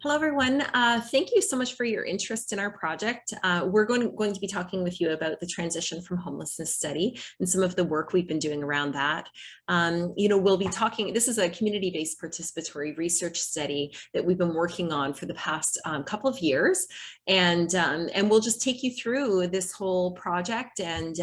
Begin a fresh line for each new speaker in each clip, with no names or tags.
Hello, everyone. Thank you so much for your interest in our project. We're going to be talking with you about the transition from homelessness study and some of the work we've been doing around that. We'll be talking, this is a community-based participatory research study that we've been working on for the past couple of years. And we'll just take you through this whole project and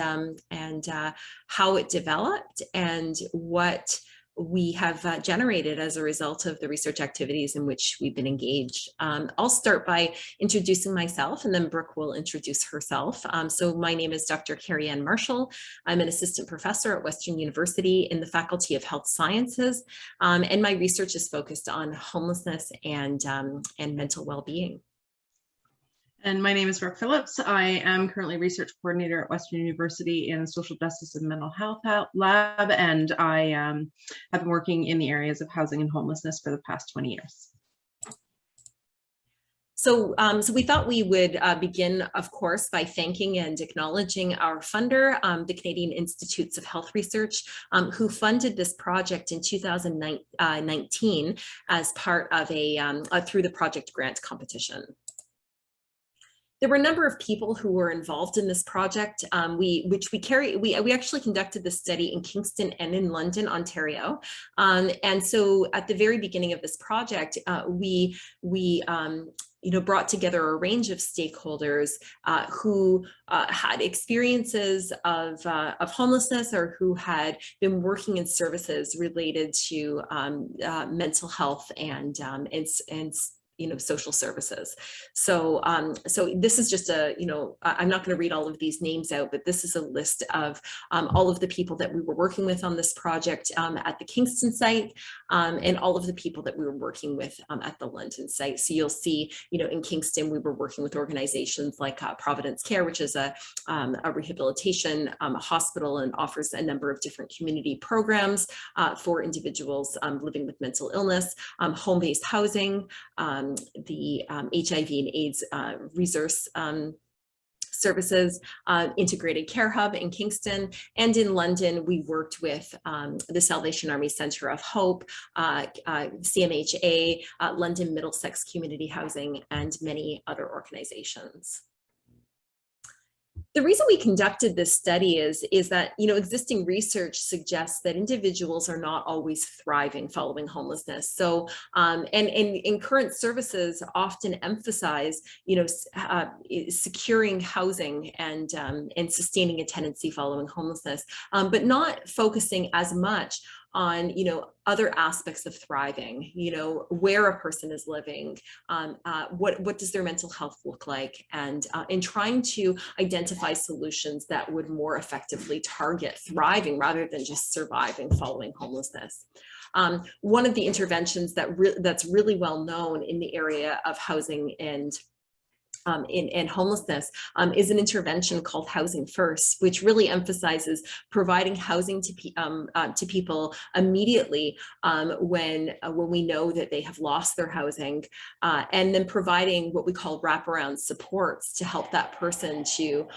how it developed and what we have generated as a result of the research activities in which we've been engaged. I'll start by introducing myself, and then Brooke will introduce herself. So my name is Dr. Carrie Ann Marshall. I'm an assistant professor at Western University in the Faculty of Health Sciences, and my research is focused on homelessness and mental well-being.
And my name is Brooke Phillips. I am currently research coordinator at Western University in the Social Justice and Mental Health Lab, and I have been working in the areas of housing and homelessness for the past 20 years.
So we thought we would begin, of course, by thanking and acknowledging our funder, the Canadian Institutes of Health Research, who funded this project in 2019 as part of through the project grant competition. There were a number of people who were involved in this project, we actually conducted the study in Kingston and in London, Ontario. And so at the very beginning of this project, we brought together a range of stakeholders who had experiences of homelessness or who had been working in services related to mental health and social services. So this is just I'm not going to read all of these names out, but this is a list of all of the people that we were working with on this project at the Kingston site, and all of the people that we were working with at the London site. So you'll see, in Kingston, we were working with organizations like Providence Care, which is a rehabilitation hospital and offers a number of different community programs for individuals living with mental illness, home-based housing, the HIV and AIDS resource services, integrated care hub in Kingston, and in London we worked with the Salvation Army Centre of Hope, CMHA, London Middlesex Community Housing, and many other organizations. The reason we conducted this study is that existing research suggests that individuals are not always thriving following homelessness. So and current services often emphasize securing housing and sustaining a tenancy following homelessness, but not focusing as much on other aspects of thriving, where a person is living, what does their mental health look like, and in trying to identify solutions that would more effectively target thriving rather than just surviving following homelessness. One of the interventions that's really well known in the area of housing and homelessness is an intervention called Housing First, which really emphasizes providing housing to people immediately when we know that they have lost their housing, and then providing what we call wraparound supports to help that person to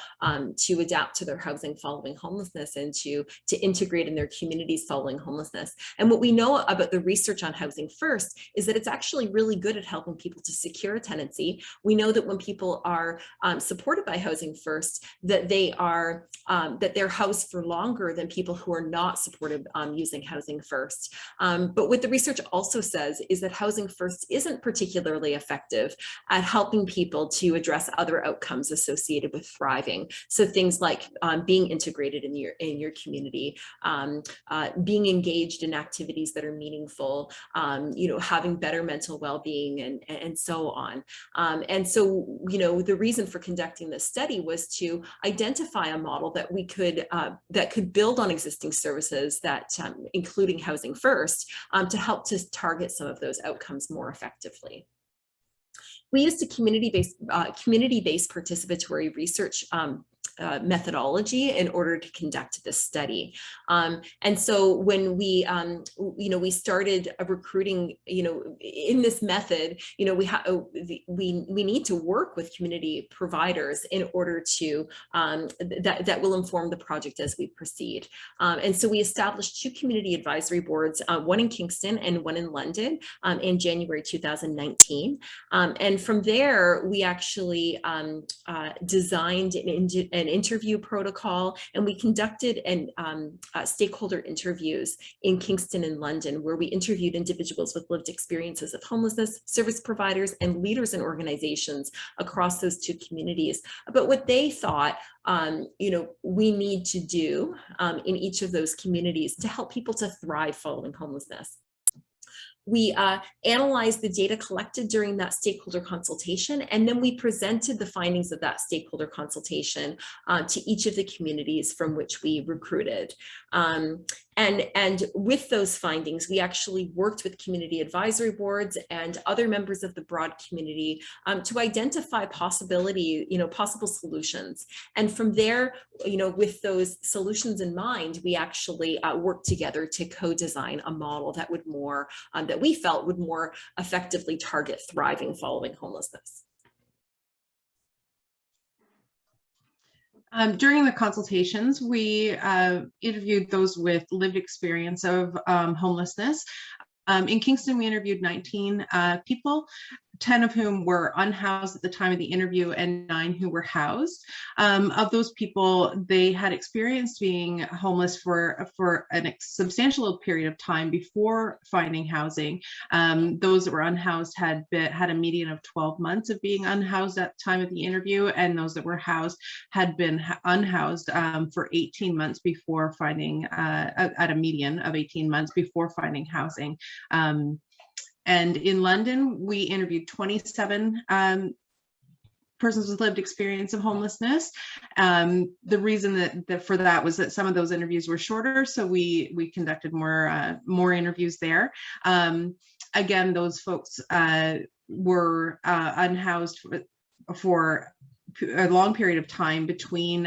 adapt to their housing following homelessness and to integrate in their communities following homelessness. And what we know about the research on Housing First is that it's actually really good at helping people to secure a tenancy. We know that when people are supported by Housing First, that they're housed for longer than people who are not supported using Housing First. But what the research also says is that Housing First isn't particularly effective at helping people to address other outcomes associated with thriving. So things like being integrated in your community, being engaged in activities that are meaningful, having better mental well-being, and so on. And so the reason for conducting this study was to identify a model that we could that could build on existing services that including Housing First, to help to target some of those outcomes more effectively. We used a community-based participatory research methodology in order to conduct this study. And so when we, we started recruiting, in this method, we need to work with community providers in order to, that will inform the project as we proceed. And so we established 2 community advisory boards, one in Kingston and one in London, in January 2019. And from there, we actually designed an interview protocol, and we conducted stakeholder interviews in Kingston and London, where we interviewed individuals with lived experiences of homelessness, service providers, and leaders in organizations across those 2 communities about what they thought we need to do in each of those communities to help people to thrive following homelessness. We analyzed the data collected during that stakeholder consultation, and then we presented the findings of that stakeholder consultation to each of the communities from which we recruited. And with those findings, we actually worked with community advisory boards and other members of the broad community to identify possible solutions. And from there, with those solutions in mind, we actually worked together to co-design a model that would that we felt would more effectively target thriving following homelessness.
During the consultations, we interviewed those with lived experience of homelessness. In Kingston, we interviewed 19 people, 10 of whom were unhoused at the time of the interview and 9 who were housed. Of those people, they had experienced being homeless for a substantial period of time before finding housing. Those that were unhoused had a median of 12 months of being unhoused at the time of the interview, and those that were housed had been unhoused for 18 months before finding, at a median of 18 months before finding housing. And in London, we interviewed 27 persons with lived experience of homelessness. The reason for that was that some of those interviews were shorter, so we conducted more interviews there. Again, those folks were unhoused for a long period of time during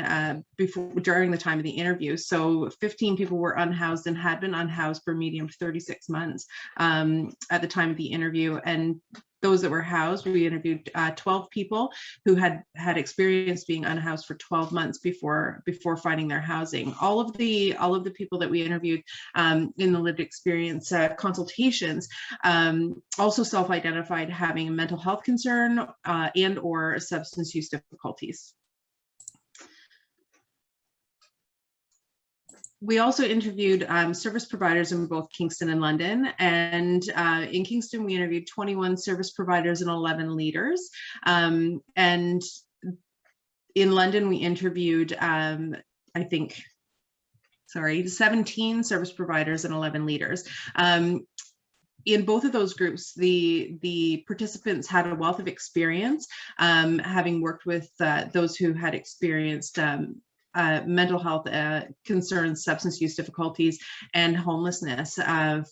the time of the interview. So 15 people were unhoused and had been unhoused for a median of 36 months at the time of the interview. And those that were housed, we interviewed 12 people who had experienced being unhoused for 12 months before finding their housing. All of the people that we interviewed in the lived experience consultations also self-identified having a mental health concern and or substance use difficulties. We also interviewed service providers in both Kingston and London. And in Kingston, we interviewed 21 service providers and 11 leaders. And in London, we interviewed, 17 service providers and 11 leaders. In both of those groups, the participants had a wealth of experience, having worked with those who had experienced mental health concerns, substance use difficulties, and homelessness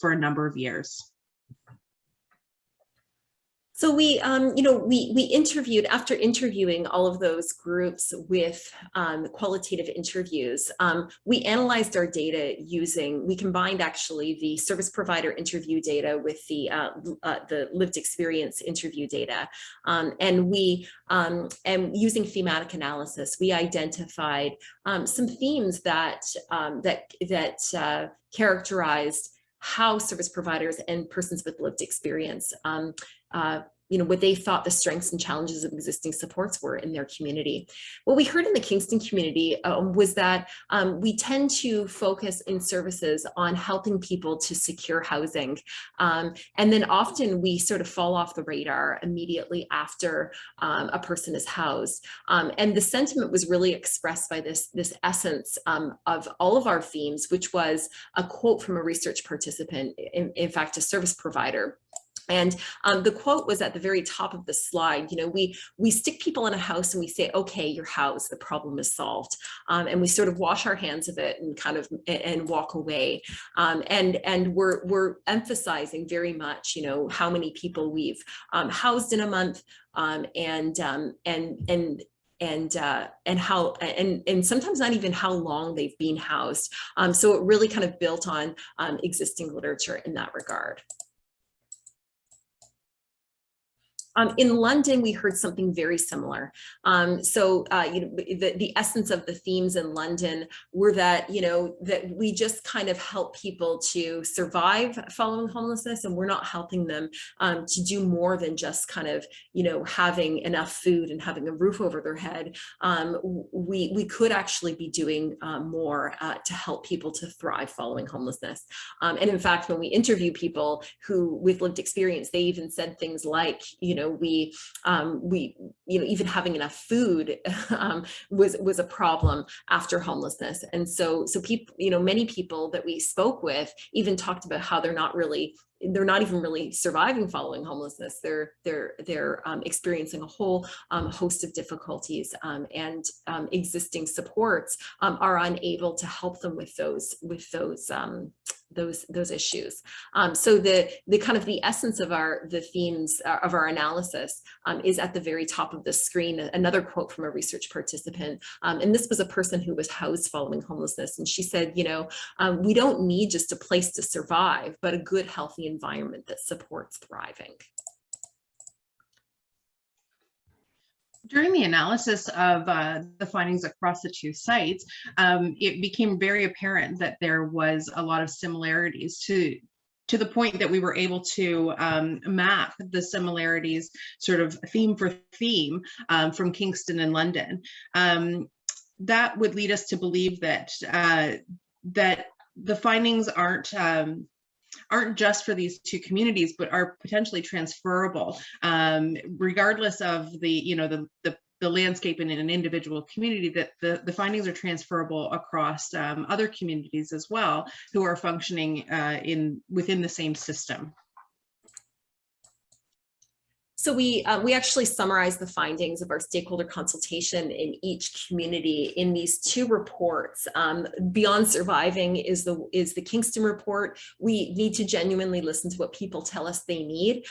for a number of years.
So we interviewed, after interviewing all of those groups with qualitative interviews, we analyzed our data we combined actually the service provider interview data with the lived experience interview data. And using thematic analysis, we identified some themes that characterized how service providers and persons with lived experience what they thought the strengths and challenges of existing supports were in their community. What we heard in the Kingston community was that we tend to focus in services on helping people to secure housing. And then often we sort of fall off the radar immediately after a person is housed. And the sentiment was really expressed by this essence of all of our themes, which was a quote from a research participant, in fact, a service provider. And the quote was at the very top of the slide. We stick people in a house and we say, okay, you're housed, the problem is solved. And we sort of wash our hands of it and walk away. And we're emphasizing very much, how many people we've housed in a month and how and sometimes not even how long they've been housed. So it really kind of built on existing literature in that regard. In London, we heard something very similar. The essence of the themes in London were that, that we just kind of help people to survive following homelessness, and we're not helping them to do more than just kind of, having enough food and having a roof over their head. We could actually be doing more to help people to thrive following homelessness. And in fact, when we interview people who with lived experience, they even said things like, even having enough food was a problem after homelessness. And so people, many people that we spoke with even talked about how they're not even really surviving following homelessness. They're experiencing a whole host of difficulties, and existing supports are unable to help them with those issues. So the kind of the essence of the themes of our analysis is at the very top of the screen. Another quote from a research participant, and this was a person who was housed following homelessness, and she said, we don't need just a place to survive, but a good, healthy environment that supports thriving.
During the analysis of the findings across the two sites, it became very apparent that there was a lot of similarities to the point that we were able to map the similarities sort of theme for theme from Kingston and London. That would lead us to believe that that the findings aren't just for these two communities, but are potentially transferable, regardless of the landscape in an individual community, that the findings are transferable across other communities as well, who are functioning within the same system.
So we actually summarized the findings of our stakeholder consultation in each community in these two reports. Beyond Surviving is the Kingston report. We need to genuinely listen to what people tell us they need,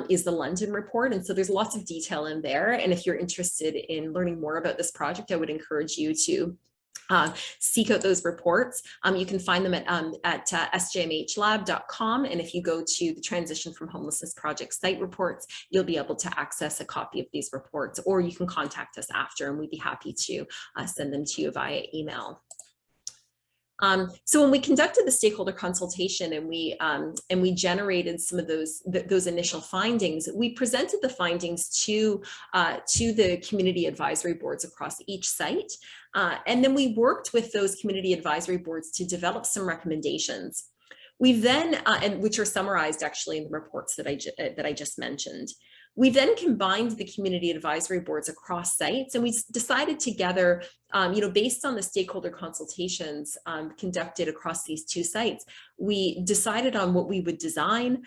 is the London report. And so there's lots of detail in there. And if you're interested in learning more about this project, I would encourage you to seek out those reports. You can find them at sjmhlab.com. And if you go to the Transition from Homelessness Project site reports, you'll be able to access a copy of these reports, or you can contact us after, and we'd be happy to send them to you via email. So when we conducted the stakeholder consultation and we generated some of those initial findings, we presented the findings to the community advisory boards across each site. And then we worked with those community advisory boards to develop some recommendations. We then, and which are summarized actually in the reports that I just mentioned. We then combined the community advisory boards across sites, and we decided together, based on the stakeholder consultations conducted across these two sites, we decided on what we would design,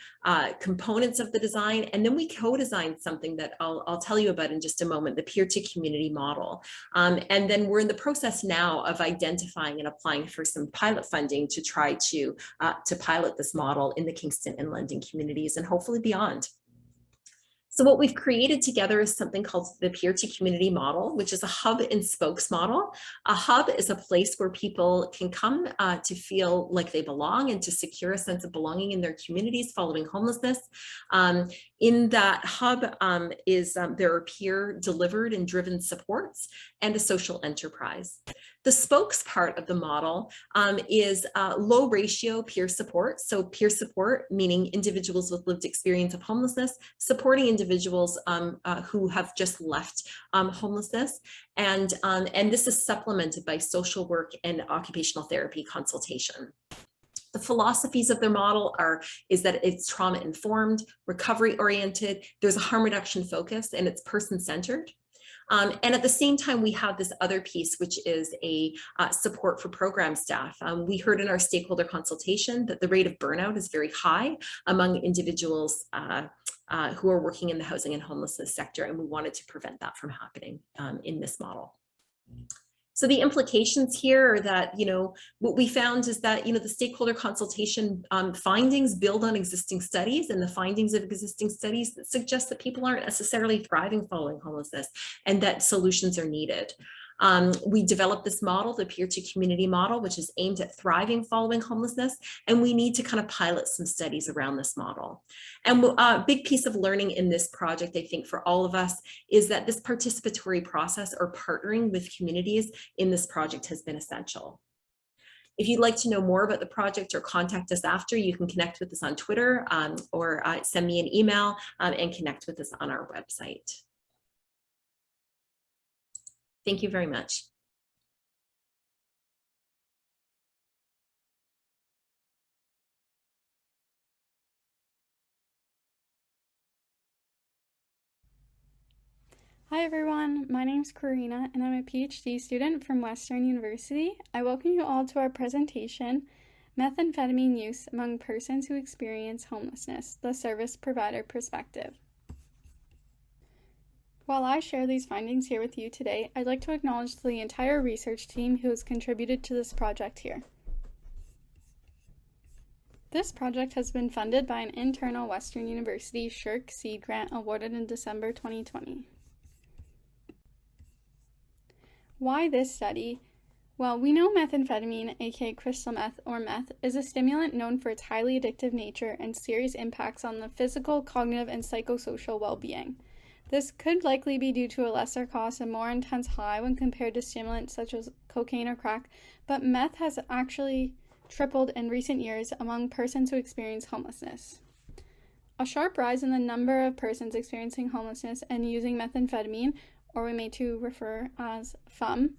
components of the design, and then we co-designed something that I'll tell you about in just a moment, the peer-to-community model. And then we're in the process now of identifying and applying for some pilot funding to try to pilot this model in the Kingston and London communities and hopefully beyond. So what we've created together is something called the peer-to-community model, which is a hub and spokes model. A hub is a place where people can come to feel like they belong and to secure a sense of belonging in their communities following homelessness. In that hub there are peer delivered and driven supports and a social enterprise. The spokes part of the model is low ratio peer support. So peer support, meaning individuals with lived experience of homelessness, supporting individuals who have just left homelessness. And this is supplemented by social work and occupational therapy consultation. The philosophies of their model is that it's trauma informed, recovery oriented, there's a harm reduction focus, and it's person centered. And at the same time, we have this other piece, which is a support for program staff. We heard in our stakeholder consultation that the rate of burnout is very high among individuals who are working in the housing and homelessness sector, and we wanted to prevent that from happening in this model. So the implications here are that, what we found is that, the stakeholder consultation findings build on existing studies, and the findings of existing studies that suggest that people aren't necessarily thriving following homelessness and that solutions are needed. We developed this model, the peer-to-community model, which is aimed at thriving following homelessness, and we need to kind of pilot some studies around this model. And a big piece of learning in this project, I think, for all of us, is that this participatory process, or partnering with communities in this project, has been essential. If you'd like to know more about the project or contact us after, you can connect with us on Twitter or send me an email and connect with us on our website. Thank you very much.
Hi everyone, my name is Karina and I'm a PhD student from Western University. I welcome you all to our presentation, Methamphetamine Use Among Persons Who Experience Homelessness, the Service Provider Perspective. While I share these findings here with you today, I'd like to acknowledge the entire research team who has contributed to this project here. This project has been funded by an internal Western University SSHRC seed grant awarded in December 2020. Why this study? Well, we know methamphetamine, aka crystal meth or meth, is a stimulant known for its highly addictive nature and serious impacts on the physical, cognitive, and psychosocial well-being. This could likely be due to a lesser cost and more intense high when compared to stimulants such as cocaine or crack, but meth has actually tripled in recent years among persons who experience homelessness. A sharp rise in the number of persons experiencing homelessness and using methamphetamine, or we may too refer as FUM,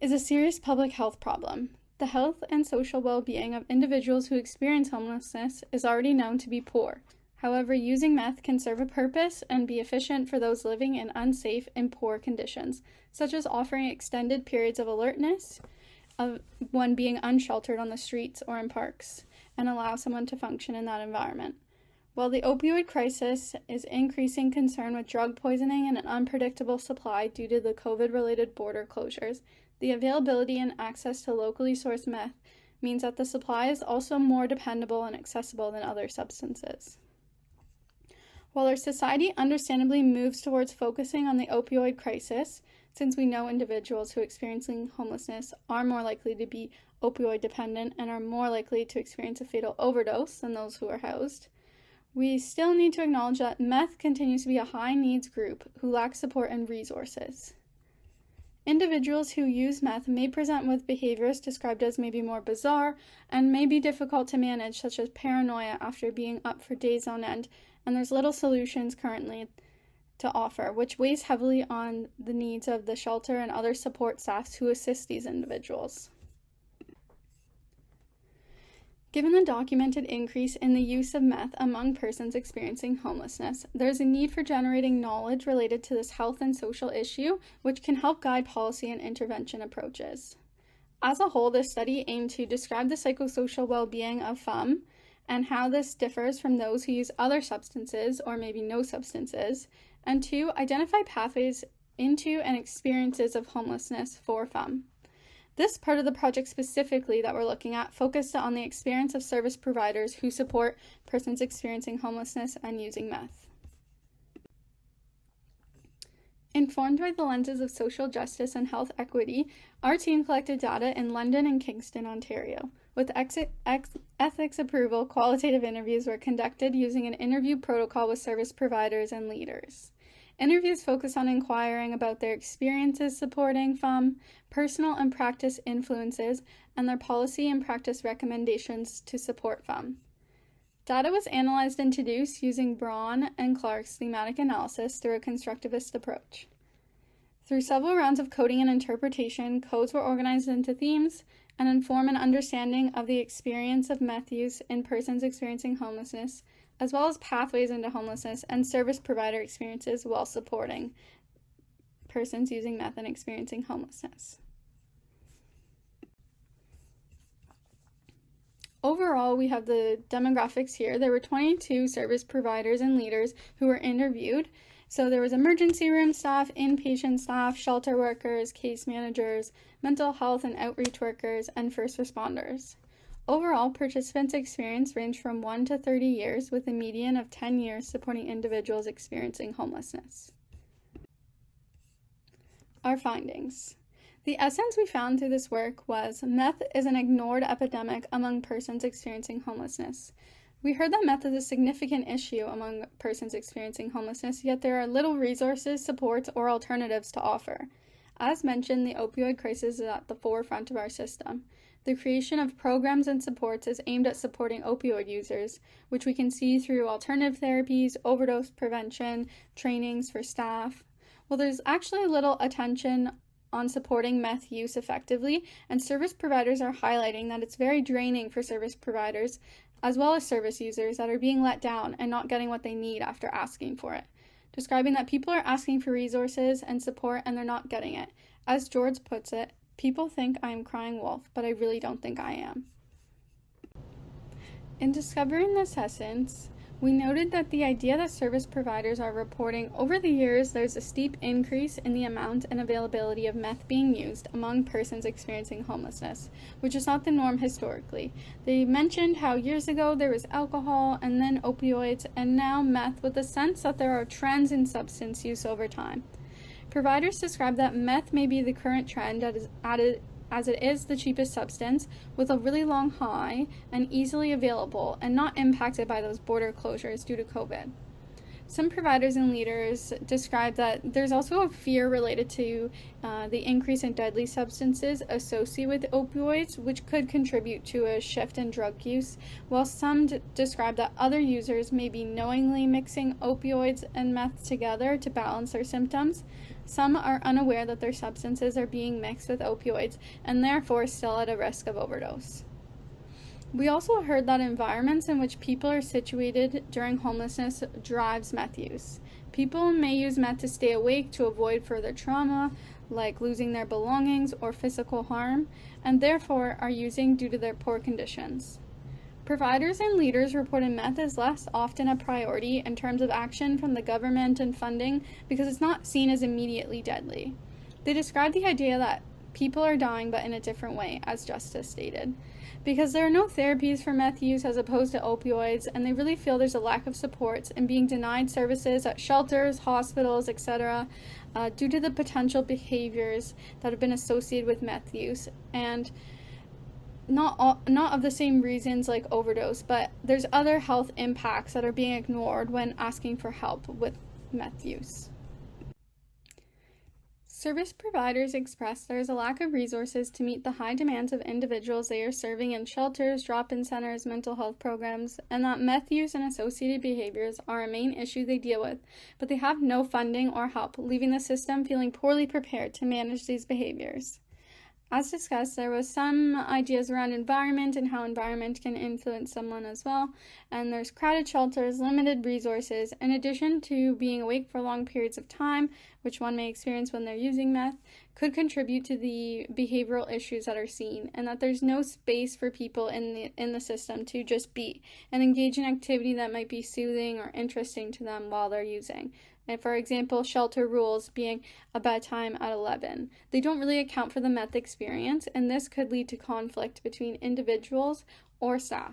is a serious public health problem. The health and social well-being of individuals who experience homelessness is already known to be poor. However, using meth can serve a purpose and be efficient for those living in unsafe and poor conditions, such as offering extended periods of alertness of one being unsheltered on the streets or in parks, and allow someone to function in that environment. While the opioid crisis is increasing concern with drug poisoning and an unpredictable supply due to the COVID-related border closures, the availability and access to locally sourced meth means that the supply is also more dependable and accessible than other substances. While our society understandably moves towards focusing on the opioid crisis, since we know individuals who are experiencing homelessness are more likely to be opioid dependent and are more likely to experience a fatal overdose than those who are housed, we still need to acknowledge that meth continues to be a high needs group who lack support and resources. Individuals who use meth may present with behaviors described as maybe more bizarre and may be difficult to manage, such as paranoia after being up for days on end, and there's little solutions currently to offer, which weighs heavily on the needs of the shelter and other support staffs who assist these individuals. Given the documented increase in the use of meth among persons experiencing homelessness, there's a need for generating knowledge related to this health and social issue, which can help guide policy and intervention approaches. As a whole, this study aimed to describe the psychosocial well-being of FUM and how this differs from those who use other substances or maybe no substances, and to identify pathways into and experiences of homelessness for FUM. This part of the project specifically that we're looking at focused on the experience of service providers who support persons experiencing homelessness and using meth. Informed by the lenses of social justice and health equity, our team collected data in London and Kingston, Ontario. With ethics approval, qualitative interviews were conducted using an interview protocol with service providers and leaders. Interviews focus on inquiring about their experiences supporting FUM, personal and practice influences, and their policy and practice recommendations to support FUM. Data was analyzed and deduced using Braun and Clark's thematic analysis through a constructivist approach. Through several rounds of coding and interpretation, codes were organized into themes and inform an understanding of the experience of meth use in persons experiencing homelessness, as well as pathways into homelessness and service provider experiences while supporting persons using meth and experiencing homelessness. Overall, we have the demographics here. There were 22 service providers and leaders who were interviewed, So there was emergency room staff, inpatient staff, shelter workers, case managers, mental health and outreach workers, and first responders. Overall, participants' experience ranged from 1 to 30 years, with a median of 10 years supporting individuals experiencing homelessness. Our findings. The essence we found through this work was meth is an ignored epidemic among persons experiencing homelessness. We heard that meth is a significant issue among persons experiencing homelessness, yet there are little resources, supports, or alternatives to offer. As mentioned, the opioid crisis is at the forefront of our system. The creation of programs and supports is aimed at supporting opioid users, which we can see through alternative therapies, overdose prevention, trainings for staff. Well, there's actually little attention on supporting meth use effectively, and service providers are highlighting that it's very draining for service providers as well as service users that are being let down and not getting what they need after asking for it, describing that people are asking for resources and support and they're not getting it. As George puts it, people think I am crying wolf, but I really don't think I am. In discovering this essence, we noted that the idea that service providers are reporting over the years there's a steep increase in the amount and availability of meth being used among persons experiencing homelessness, which is not the norm historically. They mentioned how years ago there was alcohol and then opioids and now meth, with the sense that there are trends in substance use over time. Providers describe that meth may be the current trend as it is the cheapest substance with a really long high and easily available and not impacted by those border closures due to COVID. Some providers and leaders describe that there's also a fear related to the increase in deadly substances associated with opioids, which could contribute to a shift in drug use, while some describe that other users may be knowingly mixing opioids and meth together to balance their symptoms. Some are unaware that their substances are being mixed with opioids and therefore still at a risk of overdose. We also heard that environments in which people are situated during homelessness drives meth use. People may use meth to stay awake to avoid further trauma, like losing their belongings or physical harm, and therefore are using due to their poor conditions. Providers and leaders reported meth is less often a priority in terms of action from the government and funding because it's not seen as immediately deadly. They described the idea that people are dying but in a different way, as Justice stated. Because there are no therapies for meth use as opposed to opioids, and they really feel there's a lack of supports and being denied services at shelters, hospitals, etc., due to the potential behaviors that have been associated with meth use, and not of the same reasons like overdose, but there's other health impacts that are being ignored when asking for help with meth use. Service providers express there is a lack of resources to meet the high demands of individuals they are serving in shelters, drop-in centers, mental health programs, and that meth use and associated behaviors are a main issue they deal with, but they have no funding or help, leaving the system feeling poorly prepared to manage these behaviors. As discussed, there was some ideas around environment and how environment can influence someone as well, and there's crowded shelters, limited resources, in addition to being awake for long periods of time, which one may experience when they're using meth, could contribute to the behavioral issues that are seen, and that there's no space for people in the system to just be and engage in activity that might be soothing or interesting to them while they're using. And for example, shelter rules being a bedtime at 11. They don't really account for the meth experience, and this could lead to conflict between individuals or staff.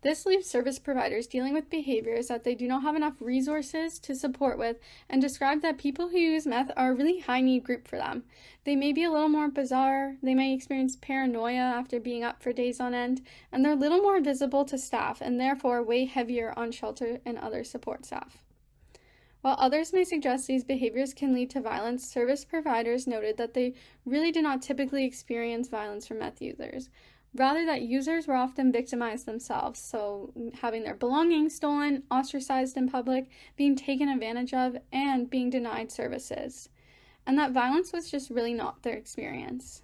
This leaves service providers dealing with behaviors that they do not have enough resources to support with, and describe that people who use meth are a really high-need group for them. They may be a little more bizarre, they may experience paranoia after being up for days on end, and they're a little more visible to staff, and therefore weigh heavier on shelter and other support staff. While others may suggest these behaviors can lead to violence, service providers noted that they really did not typically experience violence from meth users. Rather, that users were often victimized themselves, so having their belongings stolen, ostracized in public, being taken advantage of, and being denied services. And that violence was just really not their experience.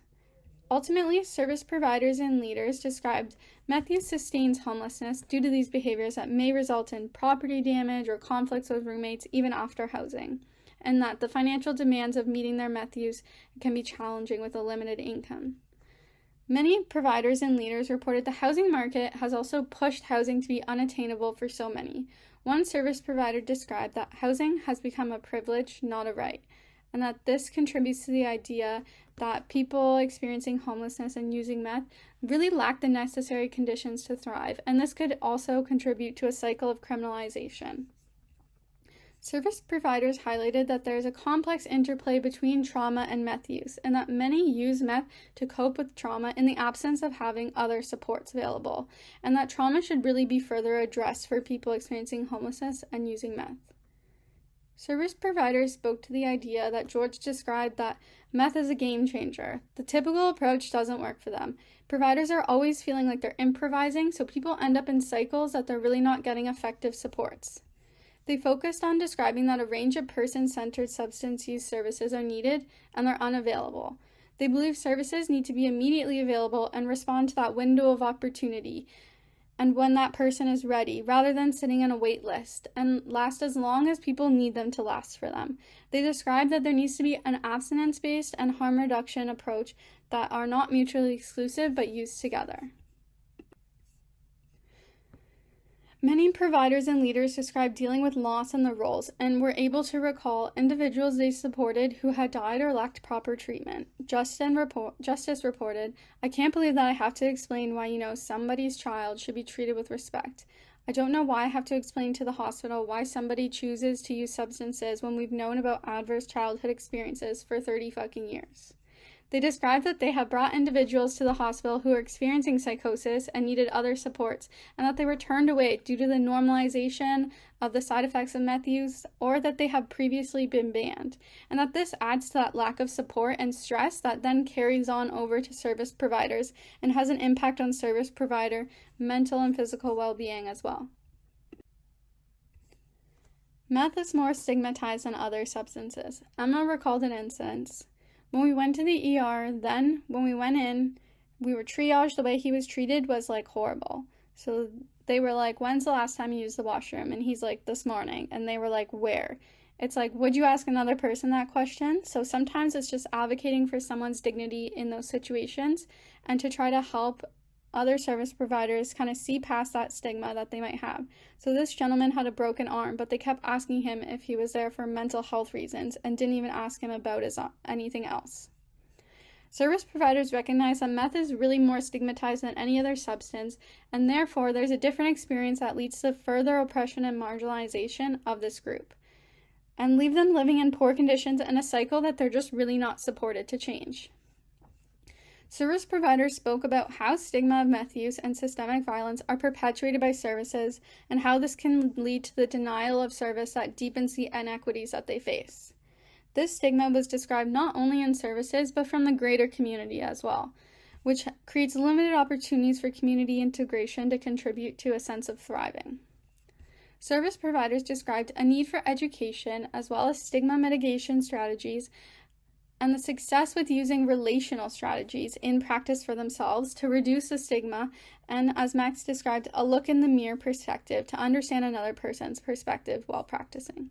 Ultimately, service providers and leaders described meth use sustains homelessness due to these behaviors that may result in property damage or conflicts with roommates even after housing, and that the financial demands of meeting their meth use can be challenging with a limited income. Many providers and leaders reported the housing market has also pushed housing to be unattainable for so many. One service provider described that housing has become a privilege, not a right, and that this contributes to the idea that people experiencing homelessness and using meth really lack the necessary conditions to thrive, and this could also contribute to a cycle of criminalization. Service providers highlighted that there is a complex interplay between trauma and meth use, and that many use meth to cope with trauma in the absence of having other supports available, and that trauma should really be further addressed for people experiencing homelessness and using meth. Service providers spoke to the idea that George described that meth is a game changer. The typical approach doesn't work for them. Providers are always feeling like they're improvising, so people end up in cycles that they're really not getting effective supports. They focused on describing that a range of person-centered substance use services are needed and they're unavailable. They believe services need to be immediately available and respond to that window of opportunity and when that person is ready, rather than sitting on a wait list, and last as long as people need them to last for them. They described that there needs to be an abstinence-based and harm reduction approach that are not mutually exclusive but used together. Many providers and leaders described dealing with loss in their roles and were able to recall individuals they supported who had died or lacked proper treatment. Justice reported, "I can't believe that I have to explain why, somebody's child should be treated with respect. I don't know why I have to explain to the hospital why somebody chooses to use substances when we've known about adverse childhood experiences for 30 fucking years." They described that they had brought individuals to the hospital who were experiencing psychosis and needed other supports, and that they were turned away due to the normalization of the side effects of meth use, or that they have previously been banned, and that this adds to that lack of support and stress that then carries on over to service providers and has an impact on service provider mental and physical well-being as well. Meth is more stigmatized than other substances. Emma recalled an instance. When we went to the ER, then when we went in, we were triaged. The way he was treated was like horrible. So they were like, "When's the last time you used the washroom?" And he's like, "This morning." And they were like, "Where?" It's like, would you ask another person that question? So sometimes it's just advocating for someone's dignity in those situations and to try to help other service providers kind of see past that stigma that they might have. So this gentleman had a broken arm, but they kept asking him if he was there for mental health reasons and didn't even ask him about anything else. Service providers recognize that meth is really more stigmatized than any other substance, and therefore there's a different experience that leads to further oppression and marginalization of this group, and leave them living in poor conditions in a cycle that they're just really not supported to change. Service providers spoke about how stigma of meth use and systemic violence are perpetuated by services and how this can lead to the denial of service that deepens the inequities that they face. This stigma was described not only in services but from the greater community as well, which creates limited opportunities for community integration to contribute to a sense of thriving. Service providers described a need for education as well as stigma mitigation strategies and the success with using relational strategies in practice for themselves to reduce the stigma, and as Max described, a look in the mirror perspective to understand another person's perspective while practicing.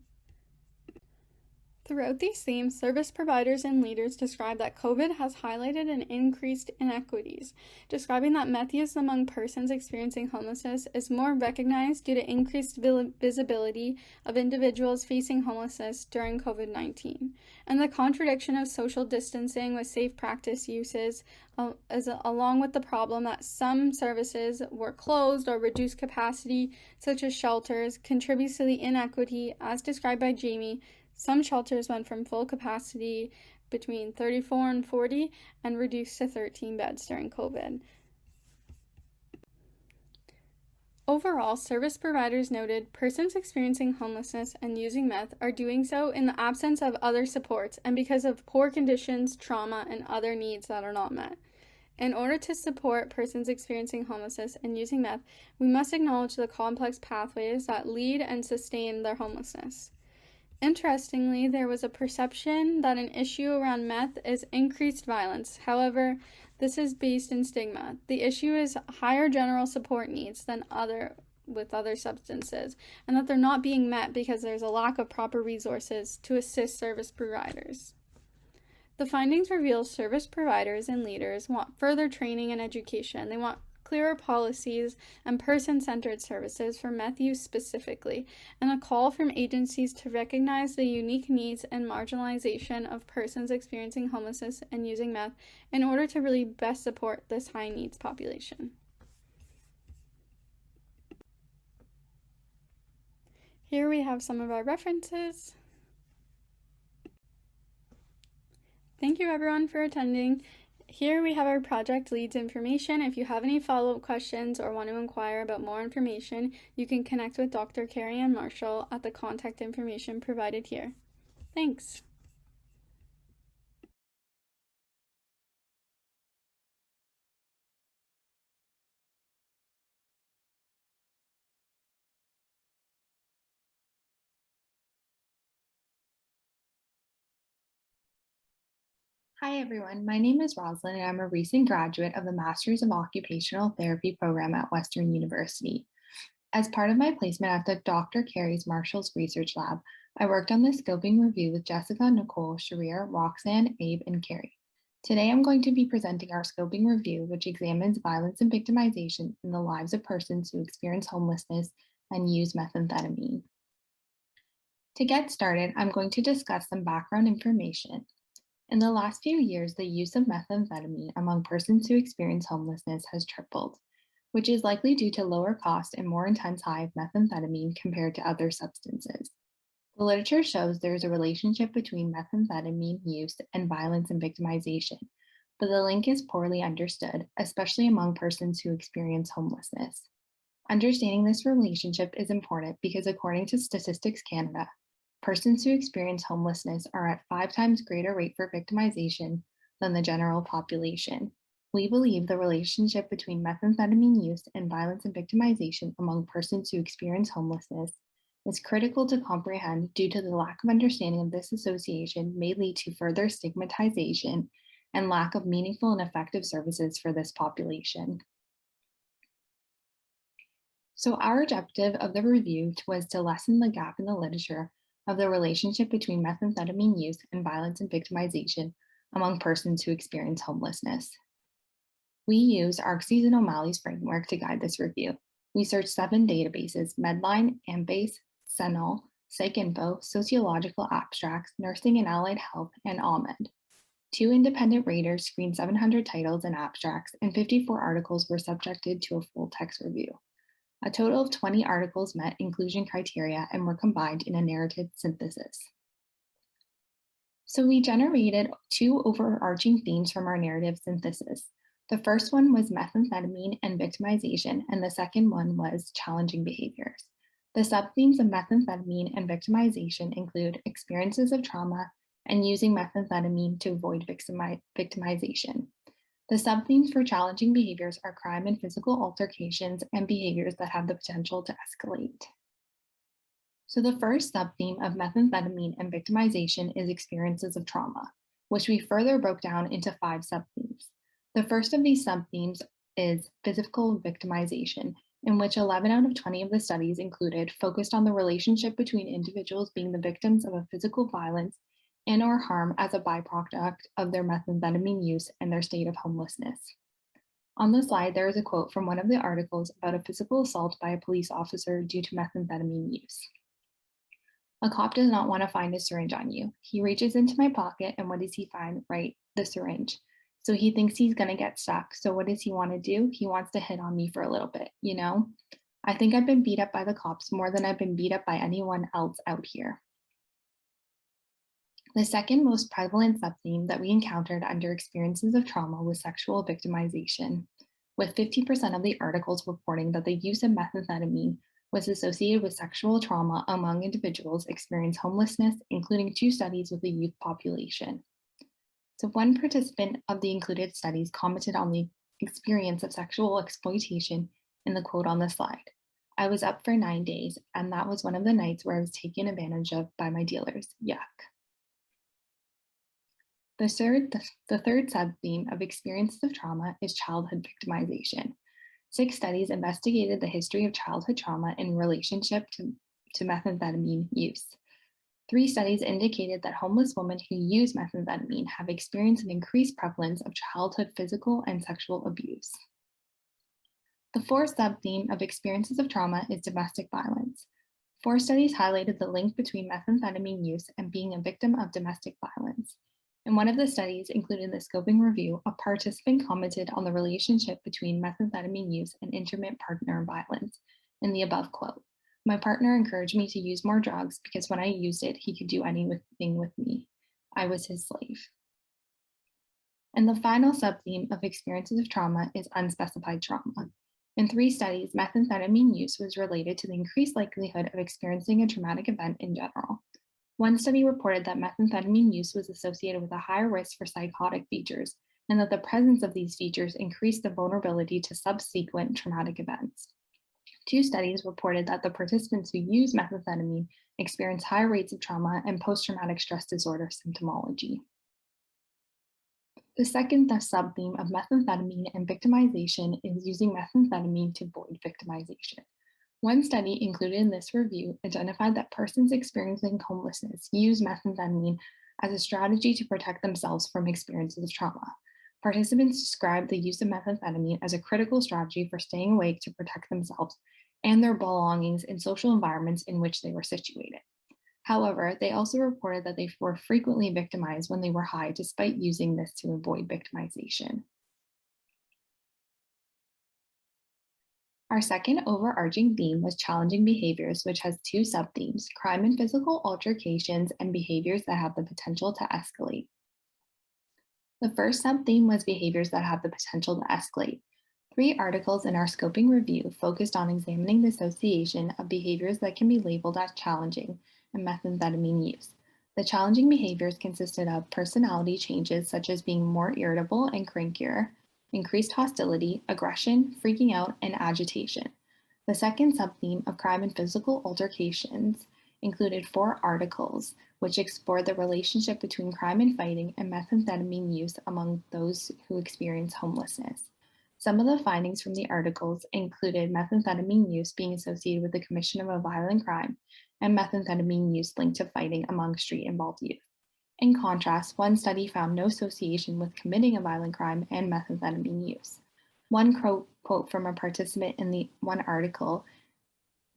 Throughout these themes, service providers and leaders describe that COVID has highlighted an increased inequities, describing that meth use among persons experiencing homelessness is more recognized due to increased visibility of individuals facing homelessness during COVID-19, and the contradiction of social distancing with safe practice uses, along with the problem that some services were closed or reduced capacity, such as shelters, contributes to the inequity, as described by Jamie. Some shelters went from full capacity between 34 and 40 and reduced to 13 beds during COVID. Overall, service providers noted persons experiencing homelessness and using meth are doing so in the absence of other supports and because of poor conditions, trauma, and other needs that are not met. In order to support persons experiencing homelessness and using meth, we must acknowledge the complex pathways that lead and sustain their homelessness. Interestingly, there was a perception that an issue around meth is increased violence. However, this is based in stigma. The issue is higher general support needs than with other substances, and that they're not being met because there's a lack of proper resources to assist service providers. The findings reveal service providers and leaders want further training and education. They want clearer policies and person-centered services for meth use specifically, and a call from agencies to recognize the unique needs and marginalization of persons experiencing homelessness and using meth in order to really best support this high needs population. Here we have some of our references. Thank you everyone for attending. Here we have our project leads information. If you have any follow-up questions or want to inquire about more information, you can connect with Dr. Carrie Ann Marshall at the contact information provided here. Thanks.
Hi everyone, my name is Roslyn and I'm a recent graduate of the Masters of Occupational Therapy program at Western University. As part of my placement at the Dr. Carrie Marshall's Research Lab, I worked on the scoping review with Jessica, Nicole, Sharir, Roxanne, Abe, and Carrie. Today I'm going to be presenting our scoping review, which examines violence and victimization in the lives of persons who experience homelessness and use methamphetamine. To get started, I'm going to discuss some background information. In the last few years, the use of methamphetamine among persons who experience homelessness has tripled, which is likely due to lower cost and more intense high of methamphetamine compared to other substances. The literature shows there is a relationship between methamphetamine use and violence and victimization, but the link is poorly understood, especially among persons who experience homelessness. Understanding this relationship is important because according to Statistics Canada, persons who experience homelessness are at 5 times greater rate for victimization than the general population. We believe the relationship between methamphetamine use and violence and victimization among persons who experience homelessness is critical to comprehend due to the lack of understanding of this association may lead to further stigmatization and lack of meaningful and effective services for this population. So our objective of the review was to lessen the gap in the literature of the relationship between methamphetamine use and violence and victimization among persons who experience homelessness. We use Arksey's and O'Malley's framework to guide this review. We searched 7 databases: Medline, Ambase, Sentinel, PsycInfo, Sociological Abstracts, Nursing and Allied Health, and AHMED. 2 independent raters screened 700 titles and abstracts, and 54 articles were subjected to a full text review. A total of 20 articles met inclusion criteria and were combined in a narrative synthesis. So we generated 2 overarching themes from our narrative synthesis. The first one was methamphetamine and victimization, and the second one was challenging behaviors. The subthemes of methamphetamine and victimization include experiences of trauma and using methamphetamine to avoid victimization. The subthemes for challenging behaviors are crime and physical altercations and behaviors that have the potential to escalate. So the first subtheme of methamphetamine and victimization is experiences of trauma, which we further broke down into 5 subthemes. The first of these subthemes is physical victimization, in which 11 out of 20 of the studies included focused on the relationship between individuals being the victims of a physical violence and or harm as a byproduct of their methamphetamine use and their state of homelessness. On the slide, there is a quote from one of the articles about a physical assault by a police officer due to methamphetamine use. A cop does not want to find a syringe on you. He reaches into my pocket and what does he find? Right, the syringe. So he thinks he's gonna get stuck. So what does he want to do? He wants to hit on me for a little bit, you know? I think I've been beat up by the cops more than I've been beat up by anyone else out here. The second most prevalent subtheme that we encountered under experiences of trauma was sexual victimization, with 50% of the articles reporting that the use of methamphetamine was associated with sexual trauma among individuals experiencing homelessness, including 2 studies with the youth population. So one participant of the included studies commented on the experience of sexual exploitation in the quote on the slide. I was up for 9 days, and that was one of the nights where I was taken advantage of by my dealers. Yuck. The third subtheme of experiences of trauma is childhood victimization. 6 studies investigated the history of childhood trauma in relationship to methamphetamine use. 3 studies indicated that homeless women who use methamphetamine have experienced an increased prevalence of childhood physical and sexual abuse. The fourth subtheme of experiences of trauma is domestic violence. 4 studies highlighted the link between methamphetamine use and being a victim of domestic violence. In one of the studies included in the scoping review, a participant commented on the relationship between methamphetamine use and intimate partner violence in the above quote. My partner encouraged me to use more drugs because when I used it, he could do anything with me. I was his slave. And the final subtheme of experiences of trauma is unspecified trauma. In 3 studies, methamphetamine use was related to the increased likelihood of experiencing a traumatic event in general. One study reported that methamphetamine use was associated with a higher risk for psychotic features, and that the presence of these features increased the vulnerability to subsequent traumatic events. 2 studies reported that the participants who used methamphetamine experienced higher rates of trauma and post-traumatic stress disorder symptomology. The second subtheme of methamphetamine and victimization is using methamphetamine to avoid victimization. One study included in this review identified that persons experiencing homelessness use methamphetamine as a strategy to protect themselves from experiences of trauma. Participants described the use of methamphetamine as a critical strategy for staying awake to protect themselves and their belongings in social environments in which they were situated. However, they also reported that they were frequently victimized when they were high, despite using this to avoid victimization. Our second overarching theme was challenging behaviors, which has 2 subthemes: crime and physical altercations and behaviors that have the potential to escalate. The first subtheme was behaviors that have the potential to escalate. 3 articles in our scoping review focused on examining the association of behaviors that can be labeled as challenging and methamphetamine use. The challenging behaviors consisted of personality changes such as being more irritable and crankier, increased hostility, aggression, freaking out, and agitation. The second subtheme of crime and physical altercations included 4 articles which explored the relationship between crime and fighting and methamphetamine use among those who experience homelessness. Some of the findings from the articles included methamphetamine use being associated with the commission of a violent crime and methamphetamine use linked to fighting among street-involved youth. In contrast, one study found no association with committing a violent crime and methamphetamine use. One quote from a participant in the one article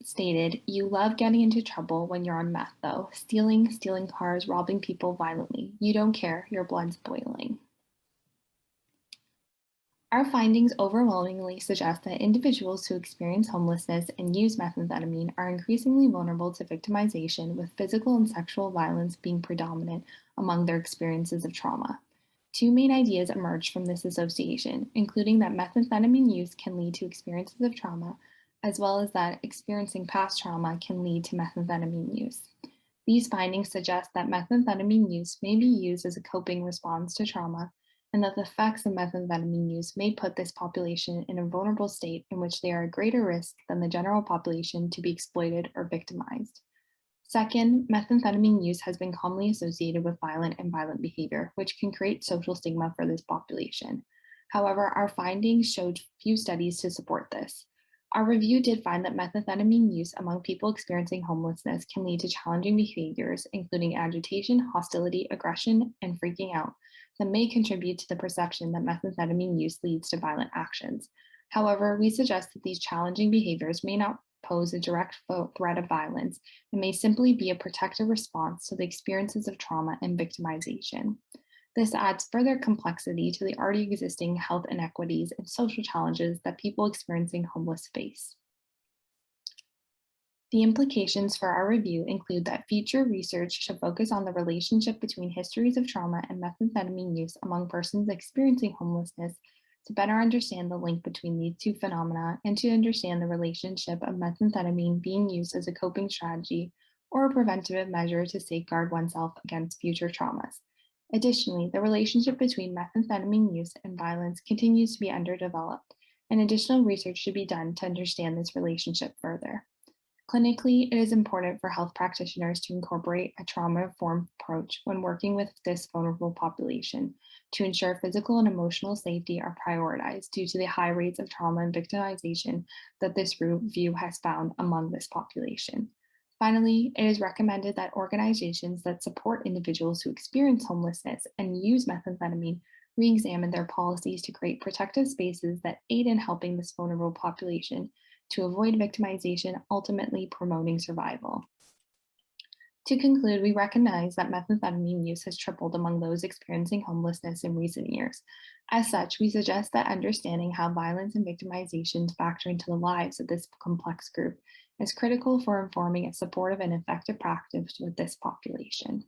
stated, "You love getting into trouble when you're on meth though, stealing cars, robbing people violently. You don't care, your blood's boiling." Our findings overwhelmingly suggest that individuals who experience homelessness and use methamphetamine are increasingly vulnerable to victimization, with physical and sexual violence being predominant among their experiences of trauma. 2 main ideas emerged from this association, including that methamphetamine use can lead to experiences of trauma, as well as that experiencing past trauma can lead to methamphetamine use. These findings suggest that methamphetamine use may be used as a coping response to trauma, and that the effects of methamphetamine use may put this population in a vulnerable state in which they are at greater risk than the general population to be exploited or victimized. Second, methamphetamine use has been commonly associated with violent behavior, which can create social stigma for this population. However, our findings showed few studies to support this. Our review did find that methamphetamine use among people experiencing homelessness can lead to challenging behaviors, including agitation, hostility, aggression, and freaking out, that may contribute to the perception that methamphetamine use leads to violent actions. However, we suggest that these challenging behaviors may not pose a direct threat of violence and may simply be a protective response to the experiences of trauma and victimization. This adds further complexity to the already existing health inequities and social challenges that people experiencing homeless face. The implications for our review include that future research should focus on the relationship between histories of trauma and methamphetamine use among persons experiencing homelessness to better understand the link between these 2 phenomena and to understand the relationship of methamphetamine being used as a coping strategy or a preventative measure to safeguard oneself against future traumas. Additionally, the relationship between methamphetamine use and violence continues to be underdeveloped, and additional research should be done to understand this relationship further. Clinically, it is important for health practitioners to incorporate a trauma-informed approach when working with this vulnerable population to ensure physical and emotional safety are prioritized due to the high rates of trauma and victimization that this review has found among this population. Finally, it is recommended that organizations that support individuals who experience homelessness and use methamphetamine re-examine their policies to create protective spaces that aid in helping this vulnerable population to avoid victimization, ultimately promoting survival. To conclude, we recognize that methamphetamine use has tripled among those experiencing homelessness in recent years. As such, we suggest that understanding how violence and victimization factor into the lives of this complex group is critical for informing a supportive and effective practice with this population.